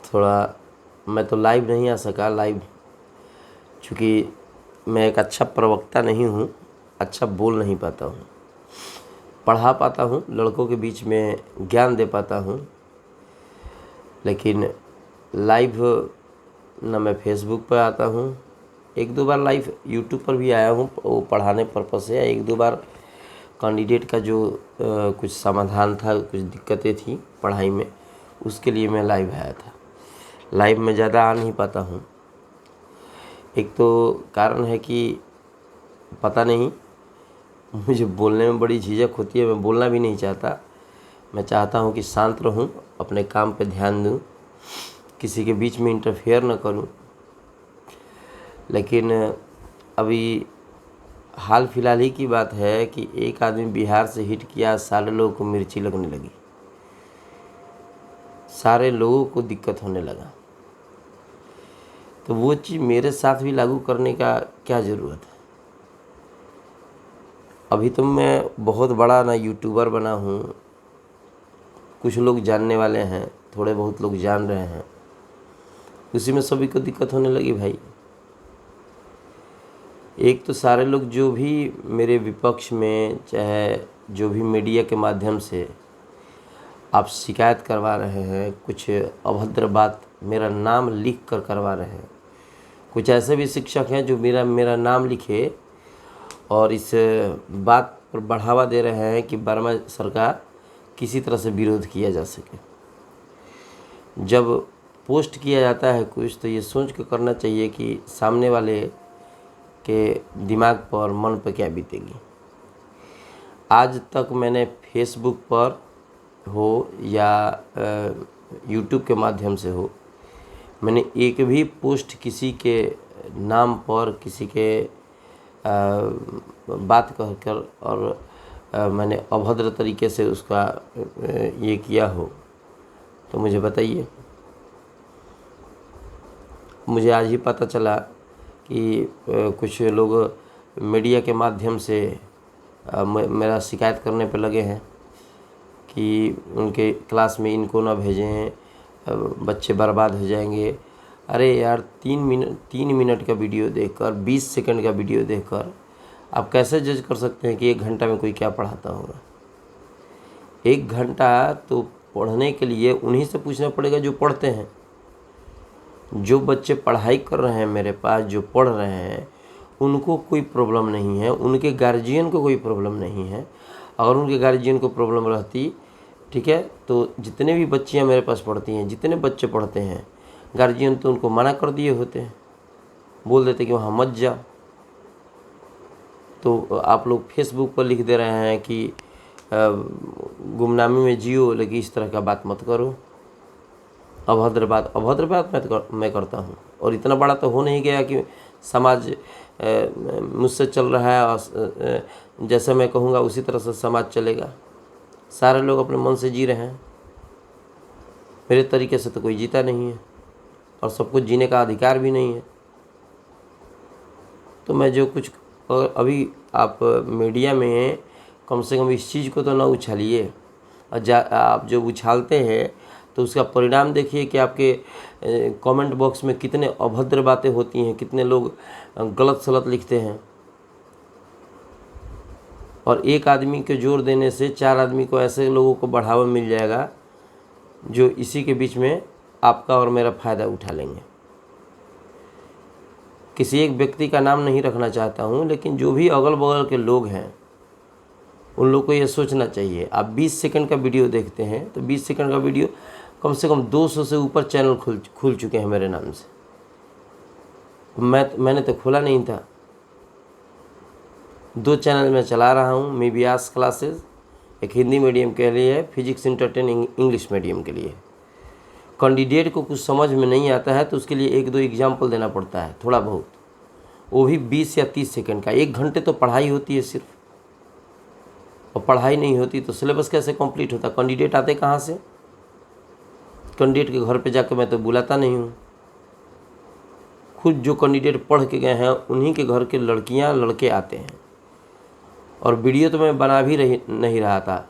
थोड़ा मैं तो लाइव नहीं आ सका लाइव, चूँकि मैं एक अच्छा प्रवक्ता नहीं हूँ, अच्छा बोल नहीं पाता हूँ। पढ़ा पाता हूँ, लड़कों के बीच में ज्ञान दे पाता हूँ, लेकिन लाइव न मैं फेसबुक पर आता हूँ। एक दो बार लाइव यूट्यूब पर भी आया हूँ, वो पढ़ाने पर्पस से। एक दो बार कैंडिडेट का जो कुछ समाधान था, कुछ दिक्कतें थी पढ़ाई में, उसके लिए मैं लाइव आया था। लाइव में ज़्यादा आ नहीं पाता हूँ। एक तो कारण है कि पता नहीं, मुझे बोलने में बड़ी झिझक होती है, मैं बोलना भी नहीं चाहता। मैं चाहता हूँ कि शांत रहूँ, अपने काम पे ध्यान दूँ, किसी के बीच में इंटरफेयर न करूँ। लेकिन अभी हाल फिलहाल ही की बात है कि एक आदमी बिहार से हिट किया, सारे लोगों को मिर्ची लगने लगी, सारे लोगों को दिक्कत होने लगा। तो वो चीज़ मेरे साथ भी लागू करने का क्या ज़रूरत है? अभी तो मैं बहुत बड़ा ना यूट्यूबर बना हूँ, कुछ लोग जानने वाले हैं, थोड़े बहुत लोग जान रहे हैं, उसी में सभी को दिक्कत होने लगी भाई। एक तो सारे लोग जो भी मेरे विपक्ष में, चाहे जो भी मीडिया के माध्यम से आप शिकायत करवा रहे हैं, कुछ अभद्र बात मेरा नाम लिख कर करवा रहे हैं। कुछ ऐसे भी शिक्षक हैं जो मेरा नाम लिखे और इस बात पर बढ़ावा दे रहे हैं कि वर्मा सरकार किसी तरह से विरोध किया जा सके। जब पोस्ट किया जाता है कुछ, तो ये सोच कर करना चाहिए कि सामने वाले के दिमाग पर, मन पर क्या बीतेगी। आज तक मैंने फेसबुक पर हो या यूट्यूब के माध्यम से हो, मैंने एक भी पोस्ट किसी के नाम पर, किसी के बात कहकर और मैंने अभद्र तरीके से उसका ये किया हो तो मुझे बताइए। मुझे आज ही पता चला कि कुछ लोग मीडिया के माध्यम से मेरा शिकायत करने पर लगे हैं कि उनके क्लास में इनको ना भेजें, बच्चे बर्बाद हो जाएंगे। अरे यार, 3 मिनट का वीडियो देखकर, 20 सेकंड का वीडियो देखकर आप कैसे जज कर सकते हैं कि 1 घंटा में कोई क्या पढ़ाता होगा? 1 घंटा तो पढ़ने के लिए उन्हीं से पूछना पड़ेगा जो पढ़ते हैं। जो बच्चे पढ़ाई कर रहे हैं मेरे पास, जो पढ़ रहे हैं, उनको कोई प्रॉब्लम नहीं है, उनके गार्जियन को कोई प्रॉब्लम नहीं है। अगर उनके गार्जियन को प्रॉब्लम रहती, ठीक है, तो जितने भी बच्चियां मेरे पास पढ़ती हैं, जितने बच्चे पढ़ते हैं, गार्जियन तो उनको मना कर दिए होते हैं, बोल देते कि वहाँ मत जाओ। तो आप लोग फेसबुक पर लिख दे रहे हैं कि गुमनामी में जियो, लेकिन इस तरह का बात मत करो। अभद्र बात मैं करता हूँ, और इतना बड़ा तो हो नहीं गया कि समाज मुझसे चल रहा है और जैसे मैं कहूँगा उसी तरह से समाज चलेगा। सारे लोग अपने मन से जी रहे हैं, मेरे तरीके से तो कोई जीता नहीं है, और सबको जीने का अधिकार भी नहीं है। तो मैं जो कुछ अभी आप मीडिया में कम से कम इस चीज़ को तो ना उछालिए, और आप जो उछालते हैं तो उसका परिणाम देखिए कि आपके कमेंट बॉक्स में कितने अभद्र बातें होती हैं, कितने लोग गलत सलत लिखते हैं। और एक आदमी के जोर देने से 4 आदमी को, ऐसे लोगों को बढ़ावा मिल जाएगा जो इसी के बीच में आपका और मेरा फ़ायदा उठा लेंगे। किसी एक व्यक्ति का नाम नहीं रखना चाहता हूँ, लेकिन जो भी अगल बगल के लोग हैं उन लोग को ये सोचना चाहिए। आप 20 सेकंड का वीडियो देखते हैं तो 20 सेकंड का वीडियो कम से कम 200 से ऊपर चैनल खुल चुके हैं मेरे नाम से। मैंने तो खोला नहीं था। 2 चैनल मैं चला रहा हूँ, मीबियास क्लासेस, एक हिंदी मीडियम के लिए, फिजिक्स इंटरटेन इंग्लिश मीडियम के लिए। कैंडिडेट को कुछ समझ में नहीं आता है तो उसके लिए 1-2 एग्जाम्पल देना पड़ता है, थोड़ा बहुत, वो भी 20 या 30 सेकंड का। 1 घंटे तो पढ़ाई होती है सिर्फ, और पढ़ाई नहीं होती तो सिलेबस कैसे कंप्लीट होता? कैंडिडेट आते कहाँ से? कैंडिडेट के घर पे जाकर मैं तो बुलाता नहीं हूँ। खुद जो कैंडिडेट पढ़ के गए हैं उन्हीं के घर के लड़कियाँ लड़के आते हैं। और वीडियो तो मैं बना भी नहीं रहा था,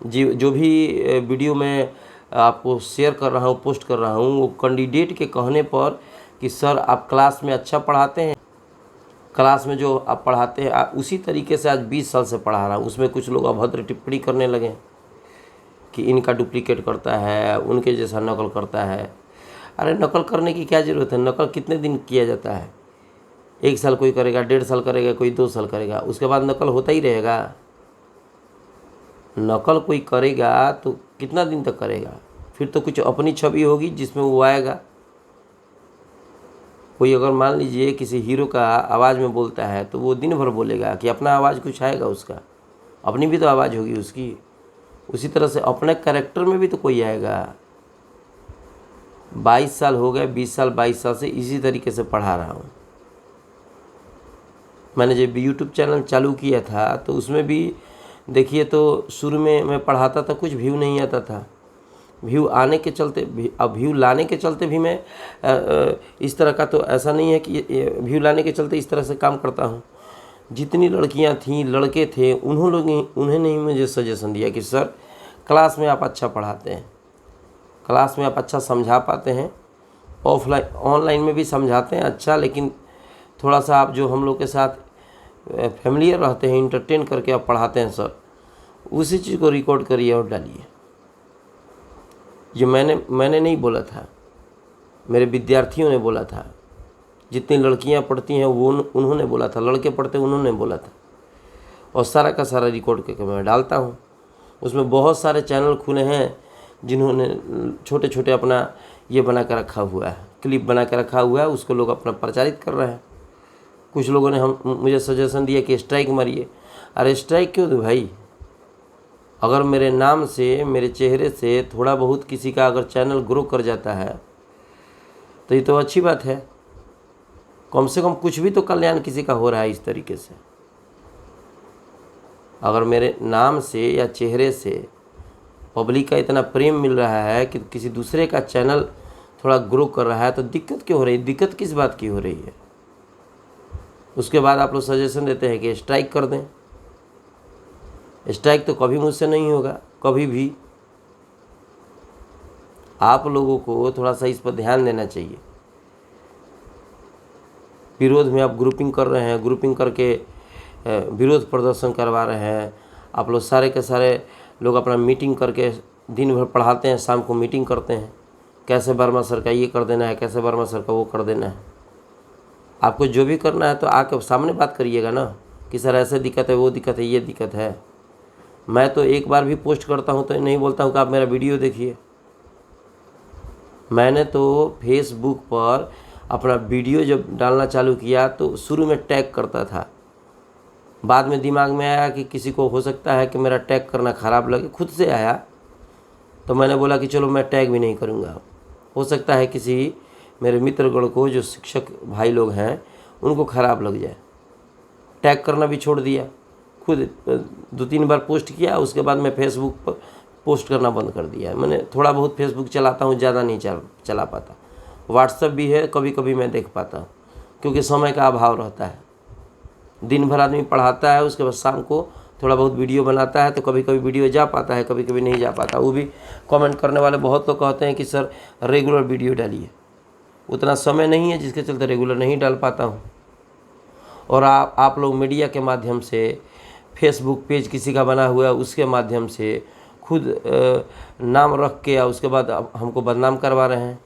जो भी वीडियो मैं आपको शेयर कर रहा हूँ, पोस्ट कर रहा हूँ, वो कैंडिडेट के कहने पर कि सर आप क्लास में अच्छा पढ़ाते हैं, क्लास में जो आप पढ़ाते हैं उसी तरीके से आज 20 साल से पढ़ा रहा हूँ। उसमें कुछ लोग अभद्र टिप्पणी करने लगे कि इनका डुप्लीकेट करता है, उनके जैसा नकल करता है। अरे नकल करने की क्या ज़रूरत है? नकल कितने दिन किया जाता है? 1 साल कोई करेगा, 1.5 साल करेगा, कोई 2 साल करेगा, उसके बाद नकल होता ही रहेगा। नकल कोई करेगा तो कितना दिन तक करेगा? फिर तो कुछ अपनी छवि होगी जिसमें वो आएगा। कोई अगर मान लीजिए किसी हीरो का आवाज़ में बोलता है तो वो दिन भर बोलेगा कि अपना आवाज़ कुछ आएगा, उसका अपनी भी तो आवाज़ होगी उसकी। उसी तरह से अपने कैरेक्टर में भी तो कोई आएगा। 22 साल हो गए, 20 साल 22 साल से इसी तरीके से पढ़ा रहा हूँ। मैंने जब यूट्यूब चैनल चालू किया था तो उसमें भी देखिए, तो शुरू में मैं पढ़ाता था, कुछ व्यू नहीं आता था। व्यू आने के चलते भी, अब व्यू लाने के चलते भी मैं इस तरह का, तो ऐसा नहीं है कि व्यू लाने के चलते इस तरह से काम करता हूँ। जितनी लड़कियाँ थीं, लड़के थे, उन्होंने ही मुझे सजेशन दिया कि सर क्लास में आप अच्छा पढ़ाते हैं, क्लास में आप अच्छा समझा पाते हैं, ऑफलाइन ऑनलाइन में भी समझाते हैं अच्छा, लेकिन थोड़ा सा आप जो हम लोग के साथ फैमिलियर रहते हैं, इंटरटेन करके आप पढ़ाते हैं सर, उसी चीज़ को रिकॉर्ड करिए और डालिए। ये मैंने नहीं बोला था, मेरे विद्यार्थियों ने बोला था। जितनी लड़कियां पढ़ती हैं वो उन्होंने बोला था, लड़के पढ़ते उन्होंने बोला था, और सारा का सारा रिकॉर्ड करके मैं डालता हूँ। उसमें बहुत सारे चैनल खुले हैं जिन्होंने छोटे छोटे अपना ये बना कर रखा हुआ है, क्लिप बना कर रखा हुआ है, उसको लोग अपना प्रचारित कर रहे हैं। कुछ लोगों ने मुझे सजेशन दिया कि स्ट्राइक मारिए। अरे स्ट्राइक क्यों दूँ भाई? अगर मेरे नाम से, मेरे चेहरे से थोड़ा बहुत किसी का अगर चैनल ग्रो कर जाता है तो ये तो अच्छी बात है। कम से कम कुछ भी तो कल्याण किसी का हो रहा है इस तरीके से। अगर मेरे नाम से या चेहरे से पब्लिक का इतना प्रेम मिल रहा है कि किसी दूसरे का चैनल थोड़ा ग्रो कर रहा है, तो दिक्कत क्यों हो रही है? दिक्कत किस बात की हो रही है? उसके बाद आप लोग सजेशन देते हैं कि स्ट्राइक कर दें। स्ट्राइक तो कभी मुझसे नहीं होगा, कभी भी। आप लोगों को थोड़ा सा इस पर ध्यान देना चाहिए। विरोध में आप ग्रुपिंग कर रहे हैं, ग्रुपिंग करके विरोध प्रदर्शन करवा रहे हैं। आप लोग सारे के सारे लोग अपना मीटिंग करके दिन भर पढ़ाते हैं, शाम को मीटिंग करते हैं, कैसे वर्मा सर का ये कर देना है, कैसे वर्मा सर का वो कर देना है। आपको जो भी करना है तो आके सामने बात करिएगा ना कि सर ऐसे दिक्कत है, वो दिक्कत है, ये दिक्कत है। मैं तो एक बार भी पोस्ट करता हूँ तो नहीं बोलता हूँ कि आप मेरा वीडियो देखिए। मैंने तो फेसबुक पर अपना वीडियो जब डालना चालू किया तो शुरू में टैग करता था, बाद में दिमाग में आया कि किसी को हो सकता है कि मेरा टैग करना ख़राब लगे, खुद से आया, तो मैंने बोला कि चलो मैं टैग भी नहीं करूँगा। हो सकता है किसी मेरे मित्रगण को, जो शिक्षक भाई लोग हैं, उनको ख़राब लग जाए। टैग करना भी छोड़ दिया, खुद 2-3 बार पोस्ट किया, उसके बाद मैं फेसबुक पर पोस्ट करना बंद कर दिया। मैंने थोड़ा बहुत फेसबुक चलाता हूँ, ज़्यादा नहीं चला पाता। व्हाट्सएप भी है, कभी कभी मैं देख पाता हूँ, क्योंकि समय का अभाव रहता है। दिन भर आदमी पढ़ाता है, उसके बाद शाम को थोड़ा बहुत वीडियो बनाता है, तो कभी कभी वीडियो जा पाता है, कभी कभी नहीं जा पाता। वो भी कमेंट करने वाले बहुत लोग कहते हैं कि सर रेगुलर वीडियो डालिए। उतना समय नहीं है जिसके चलते रेगुलर नहीं डाल पाता हूँ। और आप लोग मीडिया के माध्यम से, फेसबुक पेज किसी का बना हुआ है उसके माध्यम से खुद नाम रख के, या उसके बाद हमको बदनाम करवा रहे हैं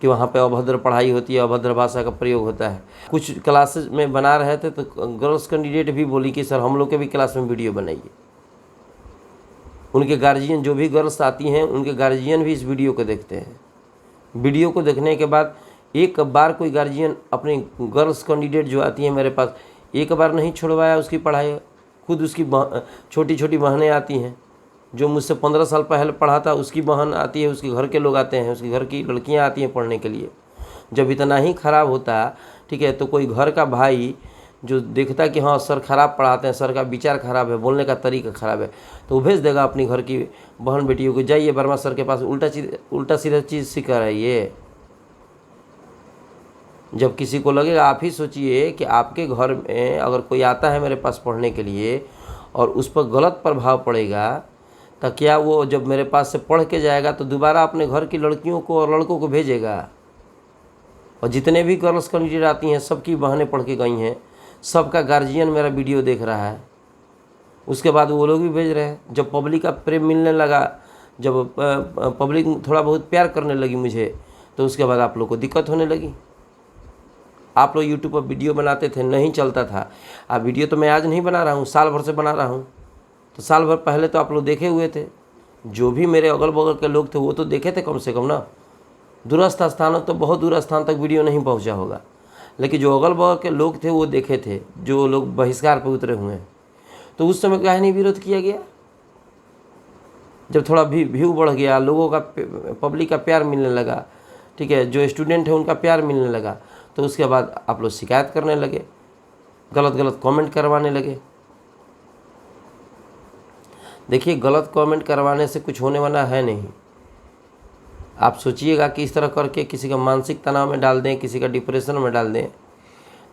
कि वहाँ पे अभद्र पढ़ाई होती है, अभद्र भाषा का प्रयोग होता है। कुछ क्लासेस में बना रहे थे तो गर्ल्स कैंडिडेट भी बोली कि सर हम लोग के भी क्लास में वीडियो बनाइए। उनके गार्जियन, जो भी गर्ल्स आती हैं, उनके गार्जियन भी इस वीडियो को देखते हैं। वीडियो को देखने के बाद एक बार कोई गार्जियन अपनी गर्ल्स कैंडिडेट जो आती है मेरे पास, एक बार नहीं छुड़वाया उसकी पढ़ाई। खुद उसकी छोटी छोटी बहनें आती हैं, जो मुझसे 15 साल पहले पढ़ा था, उसकी बहन आती है, उसके घर के लोग आते हैं, उसके घर की लड़कियां आती हैं पढ़ने के लिए। जब इतना ही ख़राब होता, ठीक है, तो कोई घर का भाई जो देखता कि हाँ सर ख़राब पढ़ाते हैं, सर का विचार ख़राब है, बोलने का तरीका ख़राब है, तो वो भेज देगा अपनी घर की बहन बेटियों को, जाइए वर्मा सर के पास उल्टा सीधा चीज़ सीख रहिए। जब किसी को लगेगा, आप ही सोचिए कि आपके घर में अगर कोई आता है मेरे पास पढ़ने के लिए और उस पर गलत प्रभाव पड़ेगा, तो क्या वो जब मेरे पास से पढ़ के जाएगा तो दोबारा अपने घर की लड़कियों को और लड़कों को भेजेगा। और जितने भी गर्ल्स कैंडिडेट आती हैं सबकी बहनें पढ़ के गई हैं, सबका गार्जियन मेरा वीडियो देख रहा है, उसके बाद वो लोग भी भेज रहे हैं। जब पब्लिक का प्रेम मिलने लगा, जब पब्लिक थोड़ा बहुत प्यार करने लगी मुझे, तो उसके बाद आप लोग को दिक्कत होने लगी। आप लोग यूट्यूब पर वीडियो बनाते थे, नहीं चलता था। अब वीडियो तो मैं आज नहीं बना रहा हूँ, साल भर से बना रहा हूँ। तो साल भर पहले तो आप लोग देखे हुए थे, जो भी मेरे अगल बगल के लोग थे वो तो देखे थे कम से कम ना। दूरस्थ स्थानों तो बहुत दूर स्थान तक वीडियो नहीं पहुंचा होगा, लेकिन जो अगल बगल के लोग थे वो देखे थे, जो लोग बहिष्कार पर उतरे हुए हैं। तो उस समय काहे नहीं विरोध किया गया? जब थोड़ा व्यू बढ़ गया, लोगों का पब्लिक का प्यार मिलने लगा, ठीक है, जो स्टूडेंट है उनका प्यार मिलने लगा, तो उसके बाद आप लोग शिकायत करने लगे, गलत गलत कमेंट करवाने लगे। देखिए, गलत कमेंट करवाने से कुछ होने वाला है नहीं। आप सोचिएगा कि इस तरह करके किसी का मानसिक तनाव में डाल दें, किसी का डिप्रेशन में डाल दें,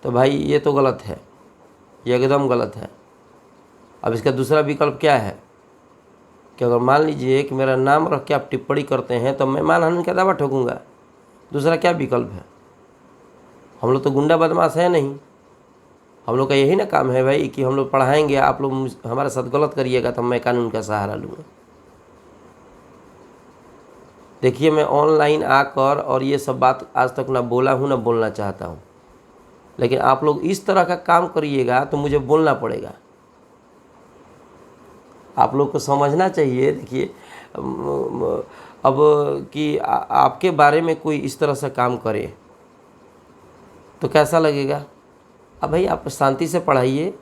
तो भाई ये तो गलत है, ये एकदम गलत है। अब इसका दूसरा विकल्प क्या है कि अगर मान लीजिए कि मेरा नाम रख के आप टिप्पणी करते हैं तो मैं मानहानि का दावा ठोकूंगा। दूसरा क्या विकल्प है? हम लोग तो गुंडा बदमाश है नहीं। हम लोग का यही ना काम है भाई कि हम लोग पढ़ाएंगे, आप लोग हमारे साथ गलत करिएगा तो मैं कानून का सहारा लूँगा। देखिए, मैं ऑनलाइन आकर और ये सब बात आज तक ना बोला हूँ ना बोलना चाहता हूँ, लेकिन आप लोग इस तरह का काम करिएगा तो मुझे बोलना पड़ेगा। आप लोग को समझना चाहिए। देखिए, अब कि आपके बारे में कोई इस तरह से काम करे तो कैसा लगेगा? अब भाई आप शांति से पढ़ाइए,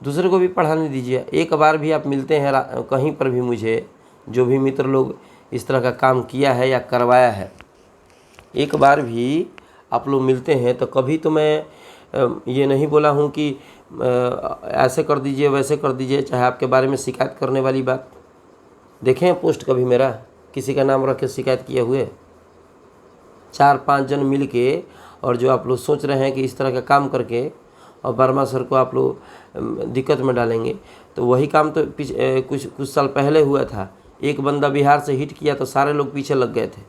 दूसरे को भी पढ़ाने दीजिए। एक बार भी आप मिलते हैं कहीं पर भी, मुझे जो भी मित्र लोग इस तरह का काम किया है या करवाया है, एक बार भी आप लोग मिलते हैं तो कभी तो मैं ये नहीं बोला हूँ कि ऐसे कर दीजिए वैसे कर दीजिए, चाहे आपके बारे में शिकायत करने वाली बात। देखें पोस्ट कभी मेरा किसी का नाम रख के शिकायत किए हुए? 4-5 जन मिल के, और जो आप लोग सोच रहे हैं कि इस तरह का काम करके और वर्मा सर को आप लोग दिक्कत में डालेंगे, तो वही काम तो कुछ साल पहले हुआ था। एक बंदा बिहार से हिट किया तो सारे लोग पीछे लग गए थे।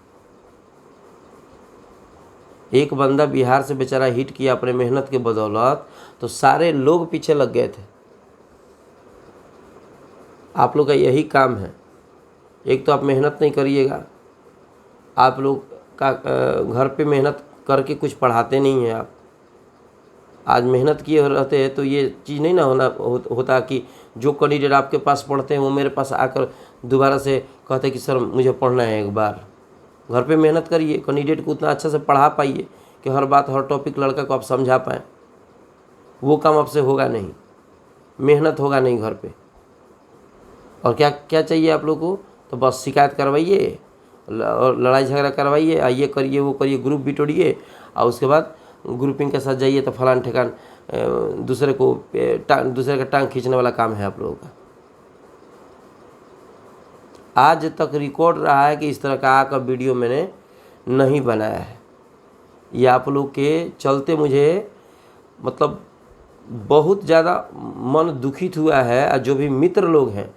एक बंदा बिहार से बेचारा हिट किया अपने मेहनत के बदौलत, तो सारे लोग पीछे लग गए थे। आप लोग का यही काम है। एक तो आप मेहनत नहीं करिएगा, आप लोग का घर पे मेहनत करके कुछ पढ़ाते नहीं हैं आप। आज मेहनत किए रहते हैं तो ये चीज़ नहीं ना होता कि जो कैंडिडेट आपके पास पढ़ते हैं वो मेरे पास आकर दोबारा से कहते कि सर मुझे पढ़ना है एक बार। घर पे मेहनत करिए, कैंडिडेट को उतना अच्छा से पढ़ा पाइए कि हर बात हर टॉपिक लड़का को आप समझा पाएँ। वो काम आपसे होगा नहीं, मेहनत होगा नहीं घर पे। और क्या क्या चाहिए आप लोग को? तो बस शिकायत करवाइए और लड़ाई झगड़ा करवाइए, ये करिए वो करिए, ग्रुप बिटोड़िए, और उसके बाद ग्रुपिंग के साथ जाइए तो फलान ठिकान दूसरे का टांग खींचने वाला काम है आप लोगों का। आज तक रिकॉर्ड रहा है कि इस तरह का आकर वीडियो मैंने नहीं बनाया है। ये आप लोग के चलते मुझे मतलब बहुत ज़्यादा मन दुखित हुआ है। और जो भी मित्र लोग हैं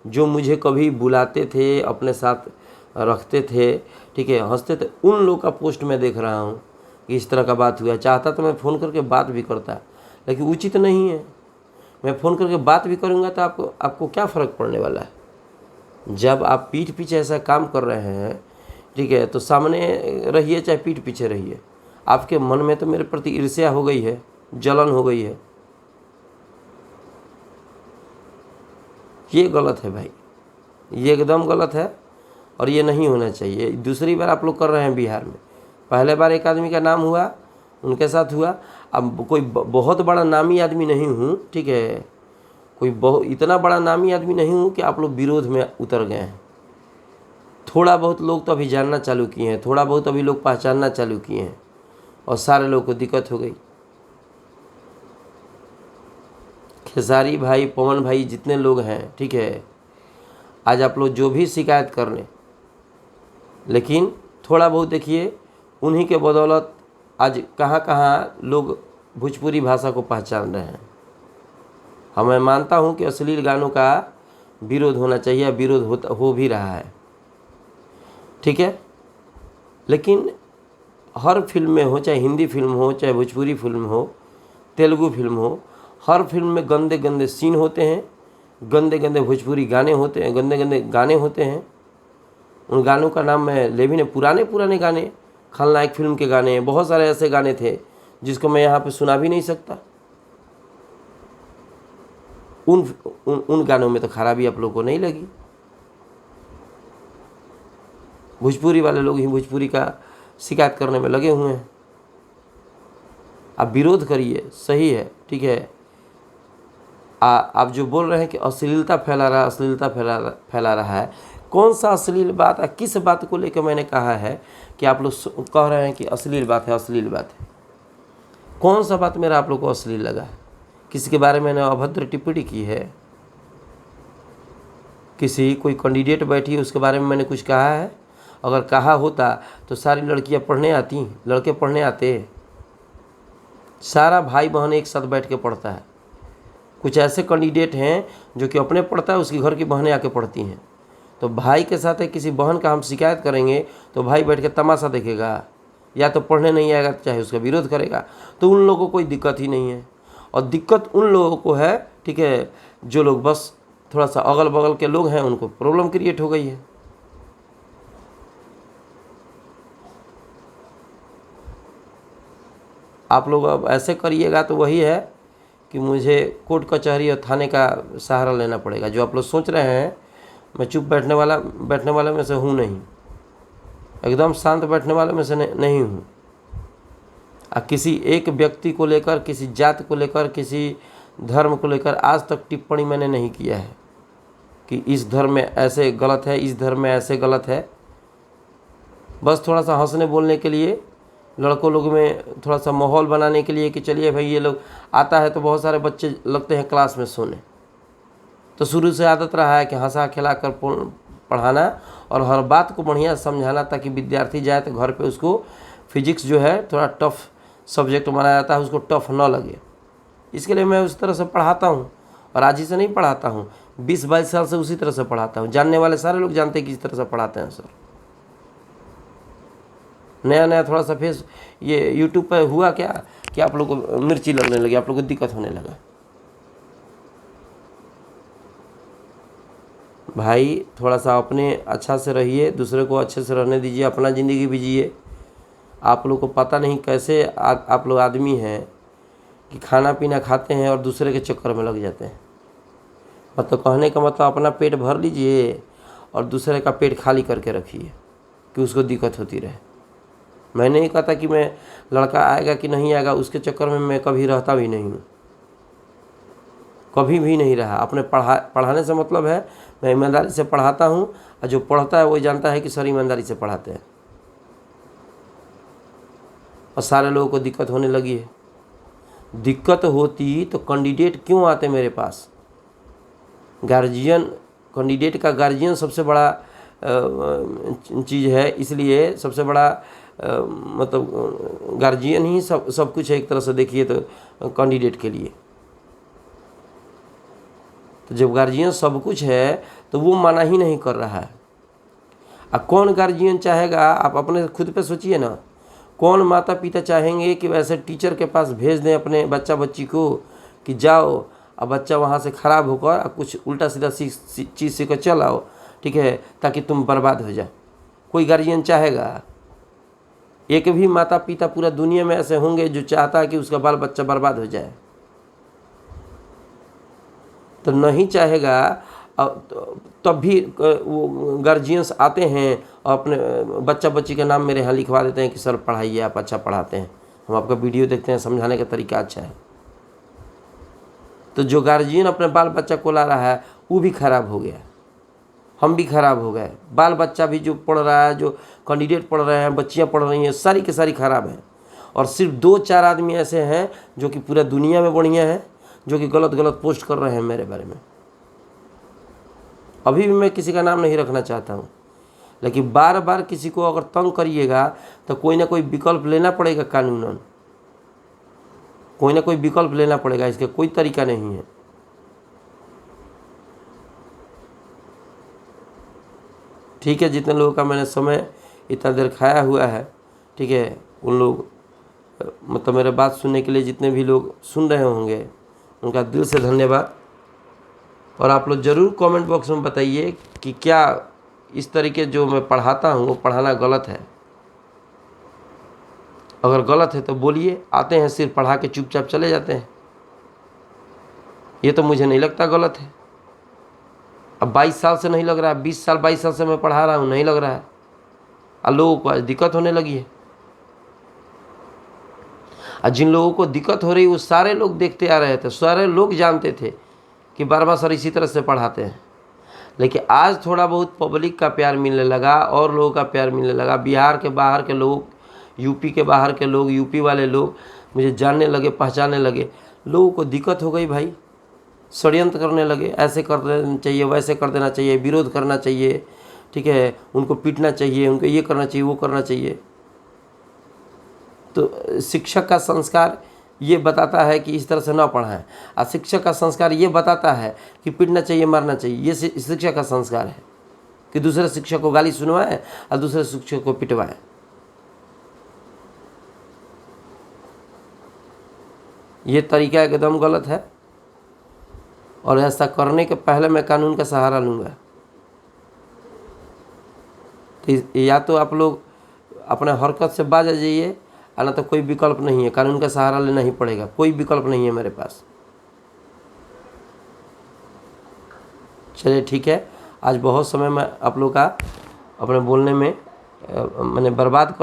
जो मुझे कभी बुलाते थे, अपने साथ रखते थे, ठीक है, हंसते थे, उन लोग का पोस्ट मैं देख रहा हूँ कि इस तरह का बात हुआ। चाहता तो मैं फ़ोन करके बात भी करता, लेकिन उचित नहीं है। मैं फ़ोन करके बात भी करूँगा तो आपको क्या फ़र्क पड़ने वाला है? जब आप पीठ पीछे ऐसा काम कर रहे हैं, ठीक है, तो सामने रहिए चाहे पीठ पीछे रहिए। आपके मन में तो मेरे प्रति ईर्ष्या हो गई है, जलन हो गई है। ये गलत है भाई, ये एकदम गलत है और ये नहीं होना चाहिए। दूसरी बार आप लोग कर रहे हैं बिहार में। पहले बार एक आदमी का नाम हुआ, उनके साथ हुआ। अब कोई बहुत बड़ा नामी आदमी नहीं हूँ, ठीक है, कोई इतना बड़ा नामी आदमी नहीं हूँ कि आप लोग विरोध में उतर गए हैं। थोड़ा बहुत लोग तो अभी जानना चालू किए हैं, थोड़ा बहुत अभी लोग पहचानना चालू किए हैं, और सारे लोग को दिक्कत हो गई। खेसारी भाई, पवन भाई, जितने लोग हैं, ठीक है, आज आप लोग जो भी शिकायत कर लें, लेकिन थोड़ा बहुत देखिए उन्हीं के बदौलत आज कहाँ कहाँ लोग भोजपुरी भाषा को पहचान रहे हैं। मैं मानता हूँ कि अश्लील गानों का विरोध होना चाहिए, विरोध हो भी रहा है, ठीक है। लेकिन हर फिल्म में हो, चाहे हिंदी फिल्म हो, चाहे भोजपुरी फिल्म हो, तेलुगु फिल्म हो, हर फिल्म में गंदे गंदे सीन होते हैं, गंदे गंदे भोजपुरी गाने होते हैं, गंदे गंदे गाने होते हैं। उन गानों का नाम मैं ले भी नहीं, पुराने पुराने गाने, खलनायक फिल्म के गाने, बहुत सारे ऐसे गाने थे जिसको मैं यहाँ पे सुना भी नहीं सकता। उन गानों में तो खराबी आप लोगों को नहीं लगी। भोजपुरी वाले लोग ही भोजपुरी का शिकायत करने में लगे हुए हैं। आप विरोध करिए, सही है, ठीक है। आप जो बोल रहे हैं कि अश्लीलता फैला रहा है, अश्लीलता फैला रहा है, कौन सा अश्लील बात है? किस बात को लेकर मैंने कहा है कि आप लोग कह रहे हैं कि अश्लील बात है, अश्लील बात है? कौन सा बात मेरा आप लोग को अश्लील लगा है? किसी के बारे में मैंने अभद्र टिप्पणी की है? कोई कैंडिडेट बैठी है उसके बारे में मैंने कुछ कहा है? अगर कहा होता तो सारी लड़कियां पढ़ने आती, लड़के पढ़ने आते, सारा भाई बहन एक साथ बैठ के पढ़ता है। कुछ ऐसे कैंडिडेट हैं जो कि अपने पढ़ता है, उसकी घर की बहनें आके पढ़ती हैं। तो भाई के साथ है किसी बहन का हम शिकायत करेंगे तो भाई बैठ के तमाशा देखेगा, या तो पढ़ने नहीं आएगा चाहे उसका विरोध करेगा। तो उन लोगों को कोई दिक्कत ही नहीं है। और दिक्कत उन लोगों को है, ठीक है, जो लोग बस थोड़ा सा अगल बगल के लोग हैं, उनको प्रॉब्लम क्रिएट हो गई है। आप लोग अब ऐसे करिएगा तो वही है कि मुझे कोर्ट कचहरी और थाने का सहारा लेना पड़ेगा। जो आप लोग सोच रहे हैं मैं चुप बैठने वाला में से हूँ नहीं, एकदम शांत बैठने वाले में से नहीं हूँ। किसी एक व्यक्ति को लेकर, किसी जात को लेकर, किसी धर्म को लेकर आज तक टिप्पणी मैंने नहीं किया है कि इस धर्म में ऐसे गलत है, इस धर्म में ऐसे गलत है। बस थोड़ा सा हंसने बोलने के लिए, लड़कों लोग में थोड़ा सा माहौल बनाने के लिए कि चलिए भाई ये लोग आता है तो बहुत सारे बच्चे लगते हैं क्लास में सोने। तो शुरू से आदत रहा है कि हंसा खिला कर पढ़ाना और हर बात को बढ़िया समझाना, ताकि विद्यार्थी जाए तो घर पे उसको फिजिक्स जो है थोड़ा टफ सब्जेक्ट माना जाता है, उसको टफ न लगे। इसके लिए मैं उस तरह से पढ़ाता हूँ, और आज ही से नहीं पढ़ाता हूँ, 20-22 साल से उसी तरह से पढ़ाता हूँ। जानने वाले सारे लोग जानते हैं कि इस तरह से पढ़ाते हैं सर। नया नया थोड़ा सा फेस ये यूट्यूब पर हुआ क्या कि आप लोग को मिर्ची लगने लगी, आप लोग को दिक्कत होने लगा। भाई थोड़ा सा अपने अच्छा से रहिए, दूसरे को अच्छे से रहने दीजिए, अपना ज़िंदगी भी जिए। आप लोग को पता नहीं कैसे आप लोग आदमी हैं कि खाना पीना खाते हैं और दूसरे के चक्कर में लग जाते हैं। मतलब कहने का मतलब अपना पेट भर लीजिए और दूसरे का पेट खाली करके रखिए कि उसको दिक्कत होती रहे। मैं नहीं कहता कि मैं लड़का आएगा कि नहीं आएगा उसके चक्कर में मैं कभी रहता भी नहीं हूँ, कभी भी नहीं रहा। अपने पढ़ाने से मतलब है मैं ईमानदारी से पढ़ाता हूँ, और जो पढ़ता है वो जानता है कि सर ईमानदारी से पढ़ाते हैं। और सारे लोगों को दिक्कत होने लगी है। दिक्कत होती तो कैंडिडेट क्यों आते मेरे पास? गार्जियन, कैंडिडेट का गार्जियन सबसे बड़ा चीज़ है, इसलिए सबसे बड़ा मतलब गार्जियन ही सब कुछ है एक तरह से देखिए तो कैंडिडेट के लिए। तो जब गार्जियन सब कुछ है तो वो मना ही नहीं कर रहा है। अब कौन गार्जियन चाहेगा? आप अपने खुद पे सोचिए ना, कौन माता पिता चाहेंगे कि वैसे टीचर के पास भेज दें अपने बच्चा बच्ची को कि जाओ, अब बच्चा वहाँ से ख़राब होकर कुछ उल्टा सीधा चीज़ सीख कर चल आओ, ठीक है, ताकि तुम बर्बाद हो जाओ? कोई गार्जियन चाहेगा? एक भी माता पिता पूरा दुनिया में ऐसे होंगे जो चाहता है कि उसका बाल बच्चा बर्बाद हो जाए? तो नहीं चाहेगा। तब भी वो गार्जियंस आते हैं और अपने बच्चा बच्ची का नाम मेरे यहाँ लिखवा देते हैं कि सर पढ़ाइए, आप अच्छा पढ़ाते हैं, हम आपका वीडियो देखते हैं, समझाने का तरीका अच्छा है। तो जो गार्जियन अपने बाल बच्चा को ला रहा है वो भी खराब हो गया, हम भी खराब हो गए। बाल बच्चा भी जो पढ़ रहा है, जो कैंडिडेट पढ़ रहे हैं, बच्चियाँ पढ़ रही हैं, सारी की सारी खराब हैं। और सिर्फ 2-4 आदमी ऐसे हैं जो कि पूरा दुनिया में बढ़िया हैं, जो कि गलत गलत पोस्ट कर रहे हैं मेरे बारे में। अभी भी मैं किसी का नाम नहीं रखना चाहता हूँ, लेकिन बार बार किसी को अगर तंग करिएगा तो कोई ना कोई विकल्प लेना पड़ेगा, कानूनन कोई ना कोई विकल्प लेना पड़ेगा, इसका कोई तरीका नहीं है। ठीक है, जितने लोगों का मैंने समय इतना देर खाया हुआ है, ठीक है, उन लोग मतलब मेरे बात सुनने के लिए जितने भी लोग सुन रहे होंगे उनका दिल से धन्यवाद। और आप लोग ज़रूर कमेंट बॉक्स में बताइए कि क्या इस तरीके जो मैं पढ़ाता हूँ वो पढ़ाना गलत है। अगर गलत है तो बोलिए, आते हैं सिर्फ पढ़ा के चुपचाप चले जाते हैं, ये तो मुझे नहीं लगता गलत है। अब 22 साल से नहीं लग रहा है, 20 साल 22 साल से मैं पढ़ा रहा हूँ, नहीं लग रहा है, और लोगों को आज दिक्कत होने लगी है। और जिन लोगों को दिक्कत हो रही वो सारे लोग देखते आ रहे थे, सारे लोग जानते थे कि वर्मा सर इसी तरह से पढ़ाते हैं। लेकिन आज थोड़ा बहुत पब्लिक का प्यार मिलने लगा और लोगों का प्यार मिलने लगा। बिहार के बाहर के लोग, यूपी के बाहर के लोग, यूपी वाले लोग मुझे जानने लगे, पहचानने लगे। लोगों को दिक्कत हो गई भाई, षड्यंत्र करने लगे, ऐसे कर देना चाहिए, वैसे कर देना चाहिए, विरोध करना चाहिए, ठीक है, उनको पीटना चाहिए, उनको ये करना चाहिए, वो करना चाहिए। तो शिक्षक का संस्कार ये बताता है कि इस तरह से ना पढ़ाएं, और शिक्षक का संस्कार ये बताता है कि पीटना चाहिए, मारना चाहिए। ये शिक्षक का संस्कार है कि दूसरे शिक्षक को गाली सुनवाएं और दूसरे शिक्षक को पिटवाएं। ये तरीका एकदम गलत है और ऐसा करने के पहले मैं कानून का सहारा लूँगा। तो या तो आप लोग अपने हरकत से बाज आ जाइए, ना तो कोई विकल्प नहीं है, कानून का सहारा लेना ही पड़ेगा, कोई विकल्प नहीं है मेरे पास। चलिए ठीक है, आज बहुत समय मैं आप लोग का अपने बोलने में मैंने बर्बाद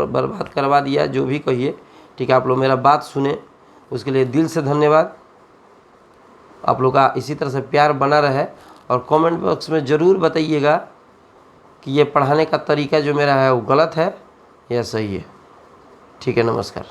करवा दिया, जो भी कहिए, ठीक है। आप लोग मेरा बात सुने उसके लिए दिल से धन्यवाद। आप लोग का इसी तरह से प्यार बना रहे और कमेंट बॉक्स में ज़रूर बताइएगा कि ये पढ़ाने का तरीका जो मेरा है वो गलत है या सही है। ठीक है, नमस्कार।